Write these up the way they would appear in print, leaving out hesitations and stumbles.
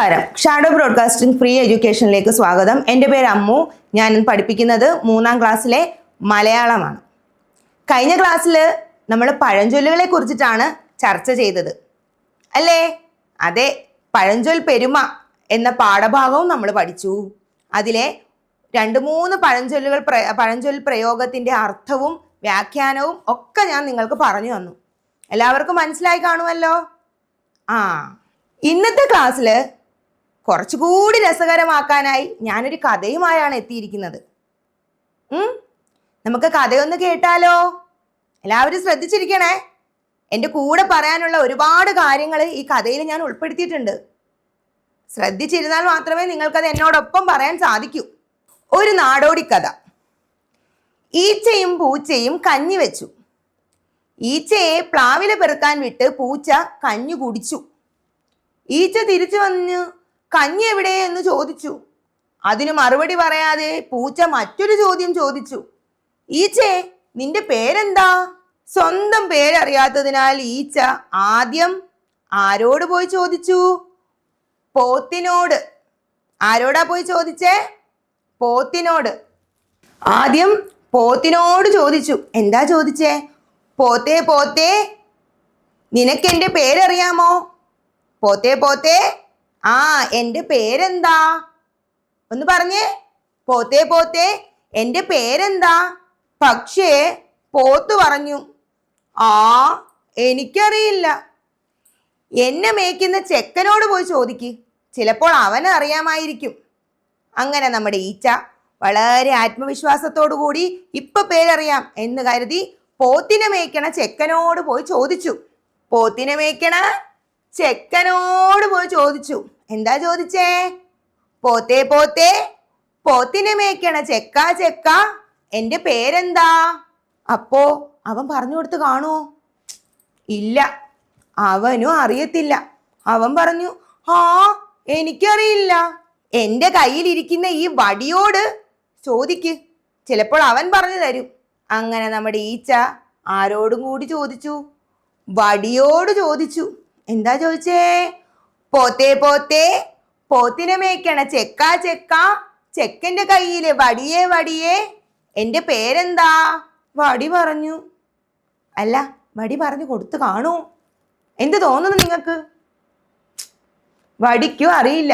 നമസ്കാരം. Shadow broadcasting free എഡ്യൂക്കേഷനിലേക്ക് സ്വാഗതം. എൻ്റെ പേര് അമ്മു. ഞാൻ പഠിപ്പിക്കുന്നത് 3ാം ക്ലാസ്സിലെ മലയാളമാണ്. കഴിഞ്ഞ ക്ലാസ്സിൽ നമ്മൾ പഴഞ്ചൊല്ലുകളെ കുറിച്ചിട്ടാണ് ചർച്ച ചെയ്തത് അല്ലേ? അതെ, പഴഞ്ചൊൽ പെരുമ എന്ന പാഠഭാഗവും നമ്മൾ പഠിച്ചു. അതിലെ 2-3 പഴഞ്ചൊൽ പ്രയോഗത്തിൻ്റെ അർത്ഥവും വ്യാഖ്യാനവും ഒക്കെ ഞാൻ നിങ്ങൾക്ക് പറഞ്ഞു തന്നു. എല്ലാവർക്കും മനസ്സിലായി കാണുമല്ലോ? ഇന്നത്തെ ക്ലാസ്സിൽ കുറച്ചുകൂടി രസകരമാക്കാനായി ഞാനൊരു കഥയുമായാണ് എത്തിയിരിക്കുന്നത്. നമുക്ക് കഥയൊന്ന് കേട്ടാലോ? എല്ലാവരും ശ്രദ്ധിച്ചിരിക്കണേ. എൻ്റെ കൂടെ പറയാനുള്ള ഒരുപാട് കാര്യങ്ങൾ ഈ കഥയിൽ ഞാൻ ഉൾപ്പെടുത്തിയിട്ടുണ്ട്. ശ്രദ്ധിച്ചിരുന്നാൽ മാത്രമേ നിങ്ങൾക്കത് എന്നോടൊപ്പം പറയാൻ സാധിക്കൂ. ഒരു നാടോടി കഥ. ഈച്ചയും പൂച്ചയും കഞ്ഞി വെച്ചു. ഈച്ചയെ പ്ലാവില പെറുക്കാൻ വിട്ട് പൂച്ച കഞ്ഞി കുടിച്ചു. ഈച്ച തിരിച്ചു വന്ന് കഞ്ഞി എവിടെ എന്ന് ചോദിച്ചു. അതിന് മറുപടി പറയാതെ പൂച്ച മറ്റൊരു ചോദ്യം ചോദിച്ചു. ഈച്ചേ, നിന്റെ പേരെന്താ? സ്വന്തം പേരറിയാത്തതിനാൽ ഈച്ച ആദ്യം ആരോട് പോയി ചോദിച്ചു? പോത്തിനോട്. ആരോടാ പോയി ചോദിച്ചേ? പോത്തിനോട്. ആദ്യം പോത്തിനോട് ചോദിച്ചു. എന്താ ചോദിച്ചേ? പോത്തേ പോത്തേ, നിനക്കെൻ്റെ പേരറിയാമോ? പോത്തേ പോത്തേ, എൻ്റെ പേരെന്താ? ഒന്ന് പറഞ്ഞേ. പോത്തേ പോത്തേ, എൻ്റെ പേരെന്താ? പക്ഷേ പോത്ത് പറഞ്ഞു, എനിക്കറിയില്ല. എന്നെ മേയ്ക്കുന്ന ചെക്കനോട് പോയി ചോദിക്ക്, ചിലപ്പോൾ അവന് അറിയാമായിരിക്കും. അങ്ങനെ നമ്മുടെ ഈച്ച വളരെ ആത്മവിശ്വാസത്തോടു കൂടി ഇപ്പൊ പേരറിയാം എന്ന് കരുതി പോത്തിനെ മേയ്ക്കണ ചെക്കനോട് പോയി ചോദിച്ചു. പോത്തിനെ മേയ്ക്കണ ചെക്കനോട് പോയി ചോദിച്ചു. എന്താ ചോദിച്ചേ? പോത്തേ പോത്തേ, പോത്തിനെ മേയ്ക്കണ ചെക്ക ചെക്ക, എൻ്റെ പേരെന്താ? അപ്പോ അവൻ പറഞ്ഞു കൊടുത്ത് കാണുമോ? ഇല്ല, അവനും അറിയത്തില്ല. അവൻ പറഞ്ഞു, എനിക്കറിയില്ല. എൻ്റെ കയ്യിലിരിക്കുന്ന ഈ വടിയോട് ചോദിക്ക്, ചിലപ്പോൾ അവൻ പറഞ്ഞു തരും. അങ്ങനെ നമ്മുടെ ഈച്ച ആരോടും കൂടി ചോദിച്ചു? വടിയോട് ചോദിച്ചു. എന്താ ചോദിച്ചേ? പോത്തേ പോത്തേ, പോത്തിനെ മേയ്ക്കണ ചെക്ക ചെക്ക, ചെക്കൻ്റെ കയ്യിലെ വടിയേ വടിയേ, എൻ്റെ പേരെന്താ? വടി പറഞ്ഞു. അല്ല, വടി പറഞ്ഞു കൊടുത്തു കാണൂ. എന്ത് തോന്നുന്നു നിങ്ങൾക്ക്? വടിക്കും അറിയില്ല.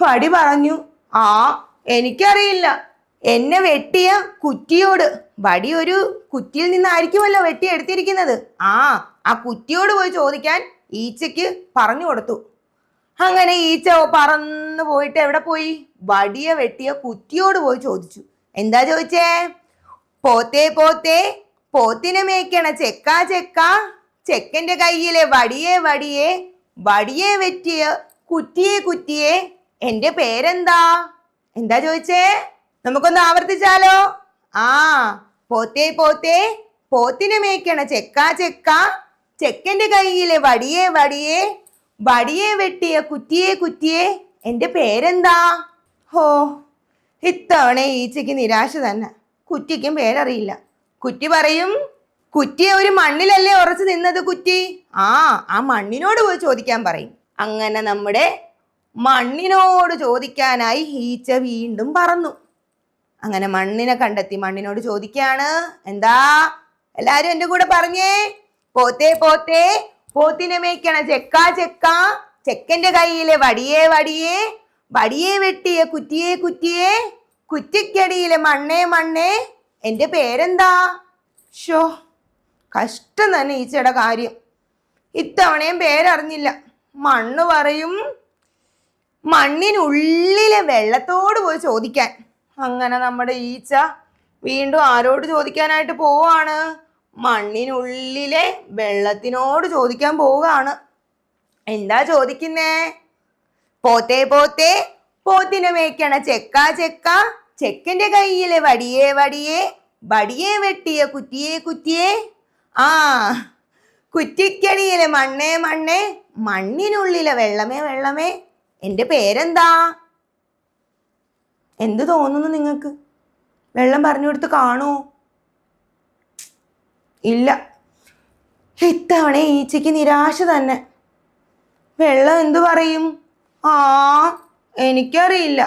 വടി പറഞ്ഞു, എനിക്കറിയില്ല. എന്നെ വെട്ടിയ കുറ്റിയോട്. വടി ഒരു കുറ്റിയിൽ നിന്നായിരിക്കുമല്ലോ വെട്ടിയെടുത്തിരിക്കുന്നത്. ആ കുറ്റിയോട് പോയി ചോദിക്കാൻ ഈച്ചയ്ക്ക് പറഞ്ഞു കൊടുത്തു. അങ്ങനെ ഈച്ച പറന്നു പോയിട്ട് എവിടെ പോയി? വടിയെ വെട്ടിയ കുറ്റിയോട് പോയി ചോദിച്ചു. എന്താ ചോദിച്ചേ? പോത്തേ പോത്തേ, പോത്തിനെ മേയ്ക്കണ ചെക്ക ചെക്ക, ചെക്കൻ്റെ കയ്യിലെ വടിയേ വടിയേ, വടിയെ വെട്ടിയ കുറ്റിയെ കുറ്റിയെ, എൻ്റെ പേരെന്താ? എന്താ ചോദിച്ചേ? നമുക്കൊന്ന് ആവർത്തിച്ചാലോ? പോത്തേ പോത്തേ, പോത്തിനെ മേയ്ക്കണ ചെക്ക ചെക്ക, ചെക്കൻ്റെ കയ്യിലെ വടിയേ വടിയേ, വടിയെ വെട്ടിയ കുറ്റിയെ കുറ്റിയെ, എൻ്റെ പേരെന്താ? ഇത്തവണ ഈച്ചയ്ക്ക് നിരാശ തന്നെ. കുറ്റിക്കും പേരറിയില്ല. കുറ്റി പറയും, കുറ്റിയെ ഒരു മണ്ണിലല്ലേ ഉറച്ചു നിന്നത് കുറ്റി. ആ മണ്ണിനോട് പോയി ചോദിക്കാൻ പറയും. അങ്ങനെ നമ്മുടെ മണ്ണിനോട് ചോദിക്കാനായി ഈച്ച വീണ്ടും പറന്നു. അങ്ങനെ മണ്ണിനെ കണ്ടെത്തി മണ്ണിനോട് ചോദിക്കാണ്. എന്താ? എല്ലാരും എൻ്റെ കൂടെ പറഞ്ഞേ. പോത്തേ പോത്തേ, പോത്തിനെ മേയ്ക്കണ ചെക്ക ചെക്ക, ചെക്കൻ്റെ കയ്യിലെ വടിയേ വടിയേ, വടിയെ വെട്ടിയ കുറ്റിയെ കുറ്റിയെ, കുറ്റിക്കടിയിലെ മണ്ണേ മണ്ണേ, എൻ്റെ പേരെന്താ? കഷ്ടം തന്നെ ഈച്ചയുടെ കാര്യം. ഇത്തവണയും പേരറിഞ്ഞില്ല. മണ്ണ് പറയും, മണ്ണിനുള്ളിലെ വെള്ളത്തോട് പോയി ചോദിക്കാൻ. അങ്ങനെ നമ്മുടെ ഈച്ച വീണ്ടും ആരോട് ചോദിക്കാനായിട്ട് പോവാണ്? മണ്ണിനുള്ളിലെ വെള്ളത്തിനോട് ചോദിക്കാൻ പോവുകയാണ്. എന്താ ചോദിക്കുന്നേ? പോത്തേ പോത്തേ, പോത്തിനെ മേയ്ക്കണ ചെക്ക ചെക്ക, ചെക്കൻ്റെ കയ്യിലെ വടിയേ വടിയേ, വടിയെ വെട്ടിയ കുറ്റിയെ കുറ്റിയെ, കുറ്റിക്കടിയിലെ മണ്ണേ മണ്ണേ, മണ്ണിനുള്ളിലെ വെള്ളമേ വെള്ളമേ, എൻ്റെ പേരെന്താ? എന്ത് തോന്നുന്നു നിങ്ങൾക്ക്? വെള്ളം പറഞ്ഞു കൊടുത്ത് കാണൂ? ഇല്ല, ഇത്തവണ ഈച്ചയ്ക്ക് നിരാശ തന്നെ. വെള്ളം എന്തു പറയും? ആ, എനിക്കറിയില്ല.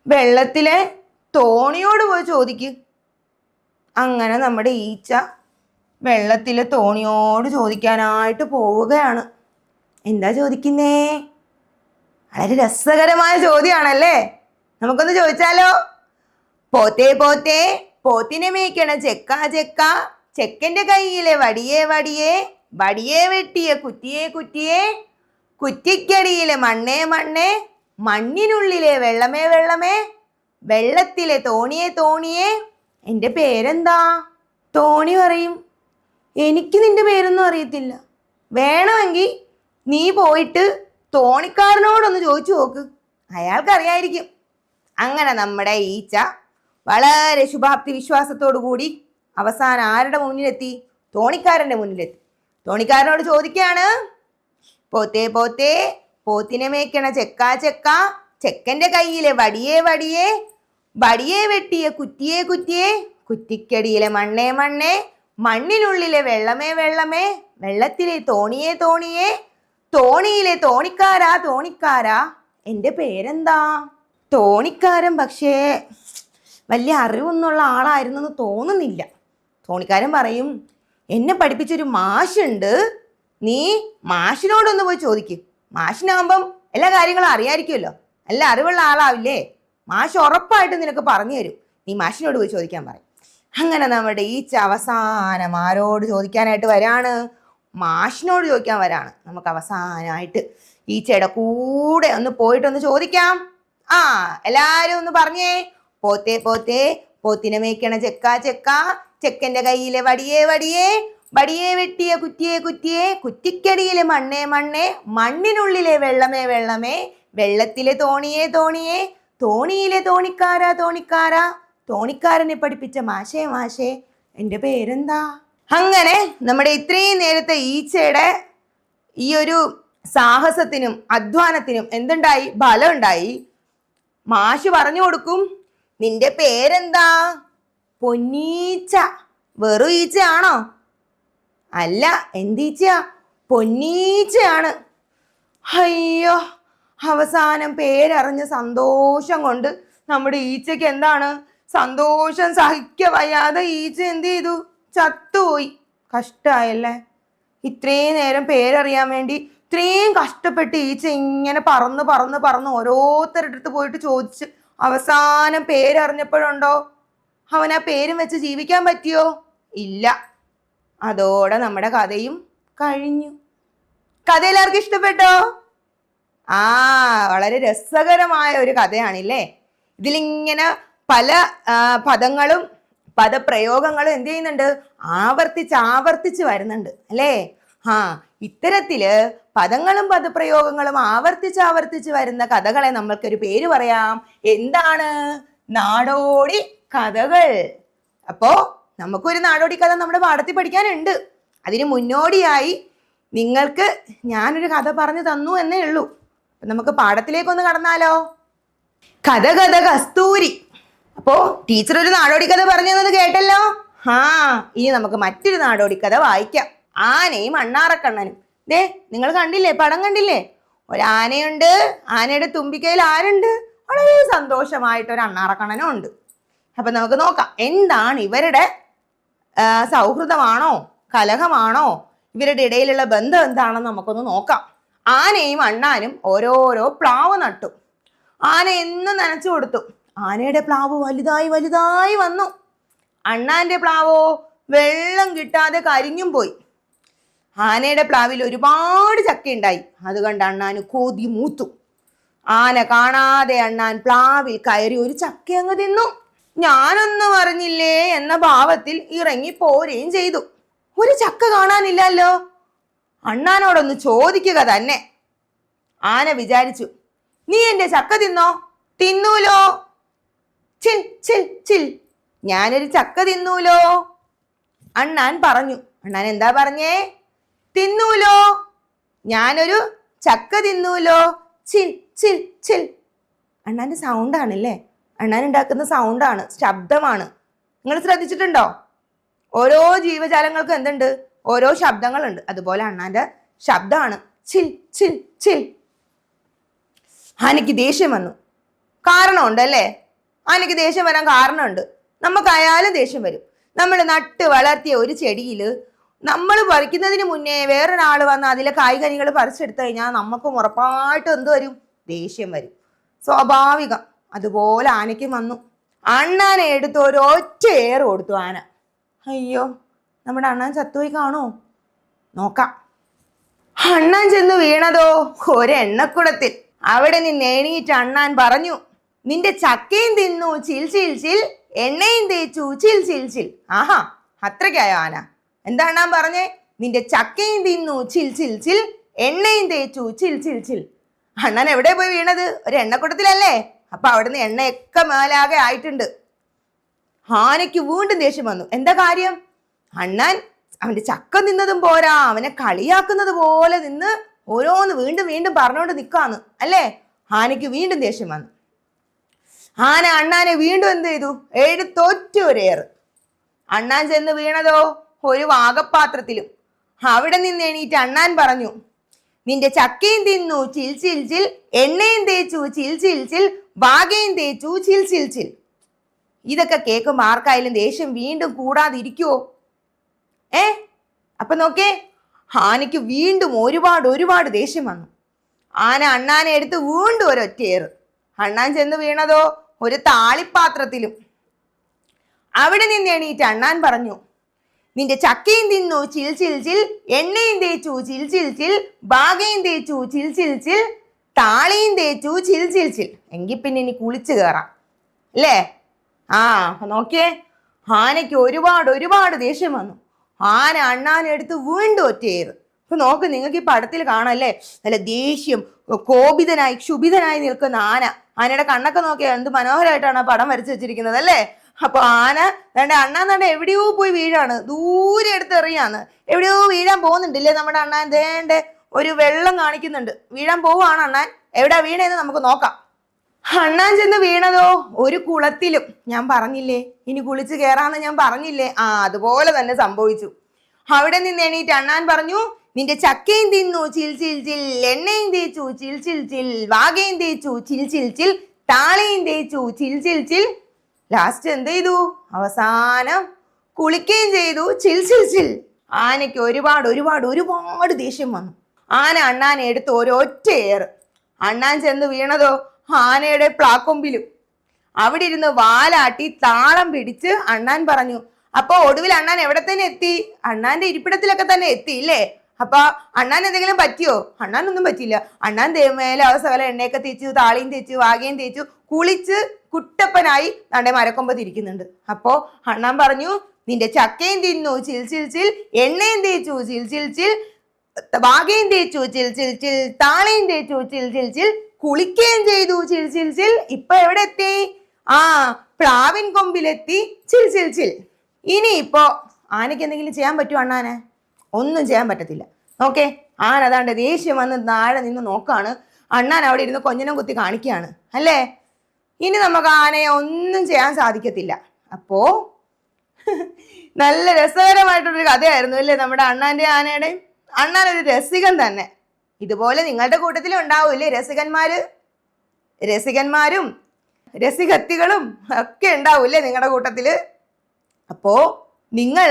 വെള്ളത്തിലെ തോണിയോട് പോയി ചോദിക്ക്. അങ്ങനെ നമ്മുടെ ഈച്ച വെള്ളത്തിലെ തോണിയോട് ചോദിക്കാനായിട്ട് പോവുകയാണ്. എന്താ ചോദിക്കുന്നേ? വളരെ രസകരമായ ചോദ്യമാണല്ലേ. നമുക്കൊന്ന് ചോദിച്ചാലോ? പോത്തേ പോത്തേ, പോത്തിനെ മേയ്ക്കണ ചെക്ക ചെക്ക, ചെക്കൻ്റെ കയ്യിലെ വടിയേ വടിയേ, വടിയേ വെട്ടിയ കുറ്റിയേ കുറ്റിയേ, കുറ്റിക്കടിയിലെ മണ്ണേ മണ്ണേ, മണ്ണിനുള്ളിലെ വെള്ളമേ വെള്ളമേ, വെള്ളത്തിലെ തോണിയേ തോണിയേ, എൻ്റെ പേരെന്താ? തോണി പറയും, എനിക്ക് നിന്റെ പേരൊന്നും അറിയത്തില്ല. വേണമെങ്കിൽ നീ പോയിട്ട് തോണിക്കാരനോടൊന്ന് ചോദിച്ചു നോക്ക്, അയാൾക്കറിയായിരിക്കും. അങ്ങനെ നമ്മുടെ ഈച്ച വളരെ ശുഭാപ്തി വിശ്വാസത്തോടു കൂടി അവസാനം ആരുടെ മുന്നിലെത്തി? തോണിക്കാരൻ്റെ മുന്നിലെത്തി. തോണിക്കാരനോട് ചോദിക്കുകയാണ്, പോത്തേ പോത്തേ, പോത്തിനെ മേയ്ക്കണ ചെക്ക ചെക്ക, ചെക്കൻ്റെ കയ്യിലെ വടിയേ വടിയേ, വടിയേ വെട്ടിയ കുറ്റിയേ കുറ്റിയേ, കുറ്റിക്കടിയിലെ മണ്ണേ മണ്ണേ, മണ്ണിനുള്ളിലെ വെള്ളമേ വെള്ളമേ, വെള്ളത്തിലെ തോണിയേ തോണിയേ, തോണിയിലെ തോണിക്കാരാ തോണിക്കാരാ, എൻ്റെ പേരെന്താ? തോണിക്കാരൻ പക്ഷേ വലിയ അറിവൊന്നുള്ള ആളായിരുന്നെന്ന് തോന്നുന്നില്ല. തോണിക്കാരൻ പറയും, എന്നെ പഠിപ്പിച്ചൊരു മാഷുണ്ട്, നീ മാഷിനോടൊന്ന് പോയി ചോദിക്കും. മാഷിനാകുമ്പം എല്ലാ കാര്യങ്ങളും അറിയാമായിരിക്കുമല്ലോ, നല്ല അറിവുള്ള ആളാവില്ലേ, മാഷ് ഉറപ്പായിട്ട് നിനക്ക് പറഞ്ഞു തരും, നീ മാഷിനോട് പോയി ചോദിക്കാൻ പറയും. അങ്ങനെ നമ്മുടെ ഈച്ച അവസാനം ആരോട് ചോദിക്കാനായിട്ട് വരാണ്? മാഷിനോട് ചോദിക്കാൻ വരാണ്. നമുക്ക് അവസാനമായിട്ട് ഈച്ചയുടെ കൂടെ ഒന്ന് പോയിട്ടൊന്ന് ചോദിക്കാം. ആ, എല്ലാവരും ഒന്ന് പറഞ്ഞേ. പോത്തേ പോത്തേ, പോത്തിനെ മേയ്ക്കണ ചെക്ക ചെക്ക, ചെക്കൻ്റെ കയ്യിലെ വടിയേ വടിയേ, വടിയേ വെട്ടിയ കുറ്റിയേ കുറ്റിയേ, കുറ്റിക്കടിയിലെ മണ്ണേ മണ്ണേ, മണ്ണിനുള്ളിലെ വെള്ളമേ വെള്ളമേ, വെള്ളത്തിലെ തോണിയേ തോണിയേ, തോണിയിലെ തോണിക്കാരാ തോണിക്കാരാ, തോണിക്കാരനെ പഠിപ്പിച്ച മാഷേ മാഷേ, എൻ്റെ പേരെന്താ? അങ്ങനെ നമ്മുടെ ഇത്രയും നേരത്തെ ഈച്ചയുടെ ഈ ഒരു സാഹസത്തിനും അധ്വാനത്തിനും എന്തുണ്ടായി? ഫലം ഉണ്ടായി. മാഷ് പറഞ്ഞു കൊടുക്കും, നിന്റെ പേരെന്താ? പൊന്നീച്ച. വെറും ഈച്ചയാണോ? അല്ല, എന്തീച്ചയാ? പൊന്നീച്ചയാണ്. അയ്യോ, അവസാനം പേരറിഞ്ഞ സന്തോഷം കൊണ്ട് നമ്മുടെ ഈച്ചയ്ക്ക് എന്താണ്? സന്തോഷം സഹിക്ക വയ്യാതെ ഈച്ച എന്ത് ചെയ്തു? ചത്തുപോയി. കഷ്ടമായല്ലേ. ഇത്രയും നേരം പേരറിയാൻ വേണ്ടി ഇത്രയും കഷ്ടപ്പെട്ട് ഈച്ച ഇങ്ങനെ പറന്ന് പറന്ന് പറന്ന് ഓരോരുത്തരുടെ അടുത്ത് പോയിട്ട് ചോദിച്ച് അവസാനം പേരറിഞ്ഞപ്പോഴുണ്ടോ അവൻ ആ പേരും വെച്ച് ജീവിക്കാൻ പറ്റിയോ? ഇല്ല. അതോടെ നമ്മുടെ കഥയും കഴിഞ്ഞു. കഥ എല്ലാവർക്കും ഇഷ്ടപ്പെട്ടോ? ആ, വളരെ രസകരമായ ഒരു കഥയാണില്ലേ. ഇതിലിങ്ങനെ പല പദങ്ങളും പദപ്രയോഗങ്ങളും എന്ത് ചെയ്യുന്നുണ്ട്? ആവർത്തിച്ച് വരുന്നുണ്ട് അല്ലേ? ഇത്തരത്തില് പദങ്ങളും പദപ്രയോഗങ്ങളും ആവർത്തിച്ച് വരുന്ന കഥകളെ നമ്മൾക്കൊരു പേര് പറയാം. എന്താണ്? നാടോടി കഥകൾ. അപ്പോ നമുക്കൊരു നാടോടി കഥ നമ്മുടെ പാഠത്തിൽ പഠിക്കാനുണ്ട്. അതിന് മുന്നോടിയായി നിങ്ങൾക്ക് ഞാനൊരു കഥ പറഞ്ഞു തന്നു എന്നേ ഉള്ളൂ. നമുക്ക് പാഠത്തിലേക്കൊന്ന് കടന്നാലോ? കഥ കഥ കസ്തൂരി. അപ്പോ ടീച്ചർ ഒരു നാടോടി കഥ പറഞ്ഞു തന്നത് കേട്ടല്ലോ. ഇനി നമുക്ക് മറ്റൊരു നാടോടി കഥ വായിക്കാം. ആനയും അണ്ണാറക്കണ്ണനും. ദേ, നിങ്ങൾ കണ്ടില്ലേ? പടം കണ്ടില്ലേ? ഒരാനയുണ്ട്. ആനയുടെ തുമ്പിക്കൈയിൽ ആരുണ്ട്? വളരെ സന്തോഷമായിട്ടൊരു അണ്ണാറക്കണ്ണനും ഉണ്ട്. അപ്പൊ നമുക്ക് നോക്കാം, എന്താണ് ഇവരുടെ സൗഹൃദമാണോ കലഹമാണോ, ഇവരുടെ ഇടയിലുള്ള ബന്ധം എന്താണെന്ന് നമുക്കൊന്ന് നോക്കാം. ആനയും അണ്ണാനും ഓരോരോ പ്ലാവ് നട്ടു. ആന എന്നും നനച്ചു കൊടുത്തു. ആനയുടെ പ്ലാവ് വലുതായി വലുതായി വന്നു. അണ്ണാന്റെ പ്ലാവോ വെള്ളം കിട്ടാതെ കരിഞ്ഞും പോയി. ആനയുടെ പ്ലാവിൽ ഒരുപാട് ചക്ക ഉണ്ടായി. അത് കണ്ട് അണ്ണാന് കൊതി മൂത്തു. ആന കാണാതെ അണ്ണാൻ പ്ലാവിൽ കയറി ഒരു ചക്ക അങ്ങ് തിന്നു. ഞാനൊന്നും അറിഞ്ഞില്ലേ എന്ന ഭാവത്തിൽ ഇറങ്ങി പോരുകയും ചെയ്തു. ഒരു ചക്ക കാണാനില്ലല്ലോ, അണ്ണാനോടൊന്ന് ചോദിക്കുക തന്നെ. ആന വിചാരിച്ചു, നീ എന്റെ ചക്ക തിന്നോ? തിന്നൂലോ. ചിൽ ചിൽ ചിൽ, ഞാനൊരു ചക്ക തിന്നൂലോ. അണ്ണാൻ പറഞ്ഞു. അണ്ണാൻ എന്താ പറഞ്ഞേ? തിന്നൂലോ, ഞാനൊരു ചക്ക തിന്നൂലോ. ചിൽ ചിൽ ചിൽ. അണ്ണാന്റെ സൗണ്ടാണല്ലേ, അണ്ണാൻ ഉണ്ടാക്കുന്ന സൗണ്ടാണ്, ശബ്ദമാണ്. നിങ്ങൾ ശ്രദ്ധിച്ചിട്ടുണ്ടോ? ഓരോ ജീവജാലങ്ങൾക്കും എന്തുണ്ട്? ഓരോ ശബ്ദങ്ങളുണ്ട്. അതുപോലെ അണ്ണാന്റെ ശബ്ദമാണ് ചിൽ ചിൽ ചിൽ. ആനയ്ക്ക് ദേഷ്യം വന്നു. കാരണമുണ്ട് അല്ലേ? ആനയ്ക്ക് ദേഷ്യം വരാൻ കാരണമുണ്ട്. നമുക്കായാലും ദേഷ്യം വരും. നമ്മൾ നട്ട് വളർത്തിയ ഒരു ചെടിയിൽ നമ്മൾ പറിക്കുന്നതിന് മുന്നേ വേറൊരാൾ വന്ന് അതിലെ കായ്കനികൾ പറിച്ചെടുത്തു കഴിഞ്ഞാൽ നമുക്കും ഉറപ്പായിട്ടും എന്ത് വരും? ദേഷ്യം വരും. സ്വാഭാവികം. അതുപോലെ ആനയ്ക്കും വന്നു. അണ്ണാനെ എടുത്ത് ഒരൊറ്റ ഏറ് കൊടുത്തു ആന. അയ്യോ, നമ്മുടെ അണ്ണാൻ ചത്തുപോയി കാണോ? നോക്കാം. അണ്ണാൻ ചെന്ന് വീണതോ ഒരെണ്ണക്കുടത്തിൽ. അവിടെ നിന്ന് എണീറ്റ് അണ്ണാൻ പറഞ്ഞു, നിന്റെ ചക്കയും തിന്നു ചിൽ ചിൽ ചിൽ, എണ്ണയും തേച്ചു ചിൽ ചിൽ ചിൽ. ആഹാ, അത്രയ്ക്കായോ ആന? എന്താ അണ്ണാൻ പറഞ്ഞേ? നിന്റെ ചക്കയും തിന്നു ചിൽ ചിൽ ചിൽ, എണ്ണയും തേച്ചു ചിൽ ചിൽ ചിൽ. അണ്ണൻ എവിടെ പോയി വീണത്? ഒരു എണ്ണക്കുടത്തിലല്ലേ? അപ്പൊ അവിടുന്ന് എണ്ണയൊക്കെ മേലാകെ ആയിട്ടുണ്ട്. ആനയ്ക്ക് വീണ്ടും ദേഷ്യം വന്നു. എന്താ കാര്യം? അണ്ണൻ അവന്റെ ചക്ക നിന്നതും പോരാ, അവനെ കളിയാക്കുന്നത് പോലെ നിന്ന് ഓരോന്ന് വീണ്ടും വീണ്ടും പറഞ്ഞുകൊണ്ട് നിൽക്കാന്ന് അല്ലേ? ആനയ്ക്ക് വീണ്ടും ദേഷ്യം വന്നു. ആന അണ്ണാനെ വീണ്ടും എന്ത് ചെയ്തു? എടുത്തൊറ്റ ഒരേറ്. അണ്ണാൻ ചെന്ന് വീണതോ ഒരു വാഗപ്പാത്രത്തിലും. അവിടെ നിന്ന് എണീറ്റ് അണ്ണാൻ പറഞ്ഞു, നിന്റെ ചക്കയും തിന്നു ചിൽ ചിൽ ചിൽ, എണ്ണയും തേച്ചു ചിൽ ചിൽ ചിൽ, വാകയും തേച്ചു ചിൽ ചിൽ ചിൽ. ഇതൊക്കെ കേൾക്കുമ്പോൾ ആർക്കായാലും ദേഷ്യം വീണ്ടും കൂടാതിരിക്കുവോ? അപ്പൊ നോക്കേ, ആനയ്ക്ക് വീണ്ടും ഒരുപാട് ദേഷ്യം വന്നു. ആന അണ്ണാനെ എടുത്ത് വീണ്ടും ഒരൊറ്റയേറ്. അണ്ണാൻ ചെന്ന് വീണതോ ഒരു താളിപ്പാത്രത്തിലും. അവിടെ നിന്ന് എണീറ്റ് അണ്ണാൻ പറഞ്ഞു, നിന്റെ ചക്കയും തിന്നു ചിൽ ചിൽ ചിൽ, എണ്ണയും തേച്ചു ചിൽ ചിൽ ചിൽ, ബാഗയും തേച്ചു ചിൽ ചിൽ ചിൽ, താളിയും തേച്ചു ചിൽ ചിൽ ചിൽ. എങ്കിൽ പിന്നെ ഇനി കുളിച്ചു കയറാം അല്ലേ? നോക്കിയേ, ആനയ്ക്ക് ഒരുപാട് ദേഷ്യം വന്നു. ആന അണ്ണാനെടുത്ത് വീണ്ടും ഒറ്റയേറ്. ഇപ്പൊ നോക്ക്, നിങ്ങൾക്ക് ഈ പടത്തിൽ കാണാല്ലേ, നല്ല ദേഷ്യം, കോപിതനായി ക്ഷുഭിതനായി നിൽക്കുന്ന ആന. ആനയുടെ കണ്ണൊക്കെ നോക്കിയാൽ എന്ത് മനോഹരമായിട്ടാണ് ആ പടം വരച്ചു വെച്ചിരിക്കുന്നത് അല്ലേ? അപ്പൊ ആന അണ്ണാൻ എവിടെയോ പോയി വീഴാണ്, ദൂരെ എടുത്ത് എറിയാന്ന്. എവിടെയോ വീഴാൻ പോകുന്നുണ്ടല്ലേ നമ്മുടെ അണ്ണാൻ? ദേണ്ടേ ഒരു വെള്ളം കാണിക്കുന്നുണ്ട്. വീഴാൻ പോവാണ് അണ്ണാൻ. എവിടാ വീണേന്ന് നമുക്ക് നോക്കാം. അണ്ണാൻ ചെന്ന് വീണതോ ഒരു കുളത്തിലും. ഞാൻ പറഞ്ഞില്ലേ ഇനി കുളിച്ച് കയറാന്ന് ഞാൻ പറഞ്ഞില്ലേ? അതുപോലെ തന്നെ സംഭവിച്ചു. അവിടെ നിന്ന് എണീറ്റ് അണ്ണാൻ പറഞ്ഞു, നിന്റെ ചക്കയും തിന്നു ചിൽ ചിൽ ചിൽ, എണ്ണയും തേച്ചു ചിൽ ചിൽ ചിൽ, വാകയും തേച്ചു ചിൽ ചിൽ ചിൽ, താളയും തേച്ചു ചിൽ ചിൽ ചിൽ. ലാസ്റ്റ് എന്ത് ചെയ്തു? അവസാനം കുളിക്കുകയും ചെയ്തു ചിൽ ചിൽ ചിൽ. ആനയ്ക്ക് ഒരുപാട് ദേഷ്യം വന്നു. ആന അണ്ണാനെ എടുത്ത് ഒരൊറ്റ ഏറ്. അണ്ണാൻ ചെന്ന് വീണതോ ആനയുടെ പ്ലാക്കൊമ്പിലും. അവിടെ ഇരുന്ന് വാലാട്ടി താളം പിടിച്ച് അണ്ണാൻ പറഞ്ഞു. അപ്പൊ ഒടുവിൽ അണ്ണാൻ എവിടെ തന്നെ എത്തി? അണ്ണാന്റെ ഇരിപ്പിടത്തിലൊക്കെ തന്നെ എത്തി ഇല്ലേ? അപ്പൊ അണ്ണാൻ എന്തെങ്കിലും പറ്റിയോ? അണ്ണാനൊന്നും പറ്റിയില്ല. അണ്ണാൻ മേലെ അവസകല എണ്ണയൊക്കെ തേച്ചു, താളിയും തേച്ചു, വാകയും തേച്ചു, കുളിച്ച് കുട്ടപ്പനായി തന്റെ മരക്കൊമ്പത്ത് ഇരിക്കുന്നുണ്ട്. അപ്പോ അണ്ണാൻ പറഞ്ഞു, നിന്റെ ചക്കയും തിന്നു ചിൽ ചിൽ ചിൽ, എണ്ണയും തേച്ചു ചിൽ ചിൽ ചിൽ, വാകയും തേച്ചു ചിൽ ചിൽ ചിൽ, താളയും തേച്ചു ചിൽ ചിൽ ചിൽ, കുളിക്കുകയും ചെയ്തു ചിൽ ചിൽ ചിൽ. ഇപ്പൊ എവിടെ എത്തി? പ്ലാവിൻ കൊമ്പിലെത്തി ചിൽ ചിൽ ചിൽ. ഇനി ഇപ്പോ ആനയ്ക്ക് എന്തെങ്കിലും ചെയ്യാൻ പറ്റുമോ അണ്ണാനെ? ഒന്നും ചെയ്യാൻ പറ്റത്തില്ല. നോക്കേ, ആന അതാണ്ട് ദേഷ്യം വന്ന് താഴെ നിന്ന് നോക്കാണ്. അണ്ണാൻ അവിടെ ഇരുന്ന് കൊഞ്ഞനം കുത്തി കാണിക്കുകയാണ് അല്ലേ? ഇനി നമുക്ക് ആനയെ ഒന്നും ചെയ്യാൻ സാധിക്കത്തില്ല. അപ്പോ നല്ല രസകരമായിട്ടൊരു കഥയായിരുന്നു അല്ലേ നമ്മുടെ അണ്ണാന്റെ ആനയുടെയും? അണ്ണാൻ ഒരു രസികൻ തന്നെ. ഇതുപോലെ നിങ്ങളുടെ കൂട്ടത്തിലും ഉണ്ടാവൂല്ലേ രസികന്മാരും രസികത്തികളും ഒക്കെ ഉണ്ടാവൂല്ലേ നിങ്ങളുടെ കൂട്ടത്തില്? അപ്പോ നിങ്ങൾ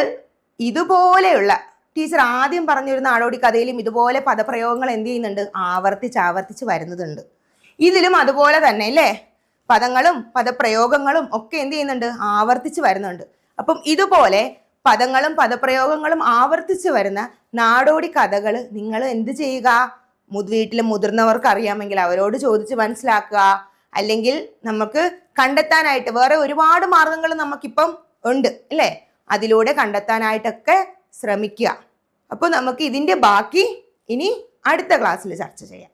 ഇതുപോലെയുള്ള ടീച്ചർ ആദ്യം പറഞ്ഞൊരു നാടോടി കഥയിലും ഇതുപോലെ പദപ്രയോഗങ്ങൾ എന്ത് ചെയ്യുന്നുണ്ട്? ആവർത്തിച്ച് വരുന്നതുണ്ട്. ഇതിലും അതുപോലെ തന്നെ അല്ലേ? പദങ്ങളും പദപ്രയോഗങ്ങളും ഒക്കെ എന്ത് ചെയ്യുന്നുണ്ട്? ആവർത്തിച്ച് വരുന്നുണ്ട്. അപ്പം ഇതുപോലെ പദങ്ങളും പദപ്രയോഗങ്ങളും ആവർത്തിച്ച് വരുന്ന നാടോടി കഥകൾ നിങ്ങൾ എന്ത് ചെയ്യുക? വീട്ടിലെ മുതിർന്നവർക്ക് അറിയാമെങ്കിൽ അവരോട് ചോദിച്ച് മനസ്സിലാക്കുക. അല്ലെങ്കിൽ നമുക്ക് കണ്ടെത്താനായിട്ട് വേറെ ഒരുപാട് മാർഗങ്ങൾ നമുക്കിപ്പം ഉണ്ട് അല്ലേ? അതിലൂടെ കണ്ടെത്താനായിട്ടൊക്കെ ശ്രമിക്കുക. അപ്പോൾ നമുക്ക് ഇതിൻ്റെ ബാക്കി ഇനി അടുത്ത ക്ലാസ്സിൽ ചർച്ച ചെയ്യാം.